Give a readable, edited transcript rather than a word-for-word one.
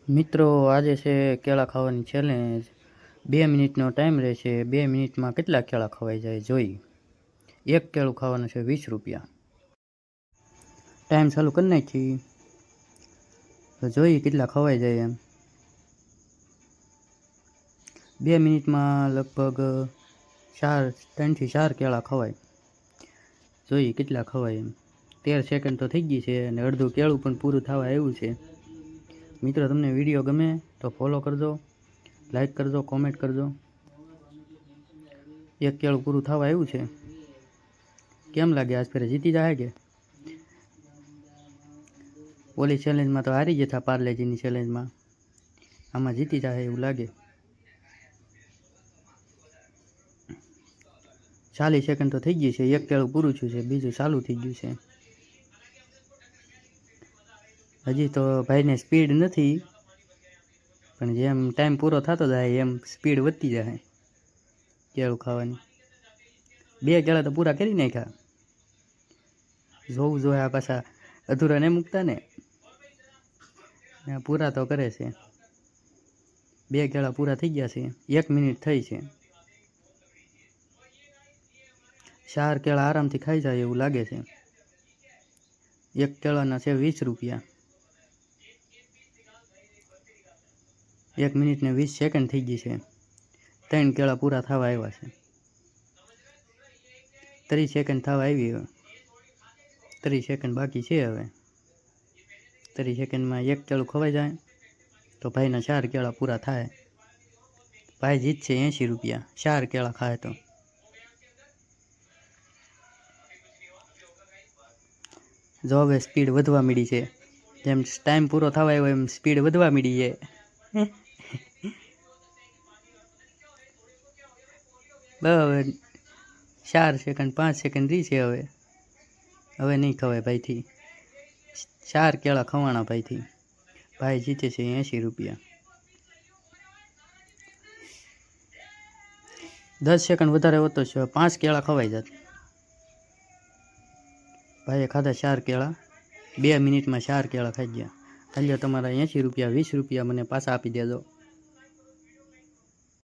મિત્રો આજે છે કેળા ખાવાની ચેલેન્જ 2 મિનિટનો ટાઈમ રહેશે 2 મિનિટમાં કેટલા કેળા ખવાઈ જાય જોઈ એક કેળું ખાવાનું છે 20 રૂપિયા ટાઈમ ચાલુ કરી નાખી તો જોઈ કેટલા ખવાઈ જાય એમ 2 મિનિટમાં લગભગ 3 થી 4 કેળા ખવાય જોઈ કેટલા ખવાય એમ 13 સેકન્ડ તો થઈ ગઈ છે અને અડધું કેળું પણ પૂરું થવા આવ્યું છે મિત્રો તમને વિડીયો ગમે તો ફોલો કરજો લાઈક કરજો કોમેન્ટ કરજો એક કેળું પૂરું થવા આવ્યું છે કેમ લાગે આજ ફેરે જીતી જાય કે ઓલી ચેલેન્જમાં તો હારી ગયા હતા પાર્લેજીની ચેલેન્જમાં આમાં જીતી જાય એવું લાગે 40 સેકન્ડ તો થઈ ગઈ છે એક કેળું પૂરું થયું છે બીજું ચાલુ થઈ ગયું છે હજી તો ભાઈને સ્પીડ નથી પણ જેમ ટાઈમ પૂરો થતો જાય એમ સ્પીડ વધતી જાય કેળું ખાવાની 2 કેળા તો પૂરા કરી નાખ્યા જોવું જોઈએ આ પાછા અધૂરા નહીં મૂકતા ને પૂરા તો કરે છે 2 કેળા પૂરા થઈ ગયા છે 1 મિનિટ થઈ છે 4 કેળા આરામથી ખાઈ જાય એવું લાગે છે એક કેળાના છે 20 રૂપિયા 1 મિનિટ ને 20 સેકન્ડ થઈ ગઈ છે 3 કેળા પૂરા થવા આવ્યા છે 30 સેકન્ડ થવા આવી હવે 30 સેકન્ડ બાકી છે હવે 30 સેકન્ડમાં એક કેળું ખવાઈ જાય તો ભાઈના 4 કેળા પૂરા થાય ભાઈ જીતશે 80 રૂપિયા 4 કેળા ખાય તો જો હવે સ્પીડ વધવા માંડી છે જેમ ટાઈમ પૂરો થવા આવ્યો એમ સ્પીડ વધવા માંડી છે હવે 4 સેકન્ડ 5 સેકન્ડ રહી છે હવે નહીં ખવાય ભાઈથી 4 કેળા ખવાણા ભાઈથી ભાઈ જીતે છે 80 રૂપિયા 10 સેકન્ડ વધારે હોતો છે 5 કેળા ખવાઈ જાત ભાઈએ ખાધા 4 કેળા 2 મિનિટમાં 4 કેળા ખાઈ ગયા હાલ્યો તમારા 80 રૂપિયા 20 રૂપિયા મને પાછા આપી દેજો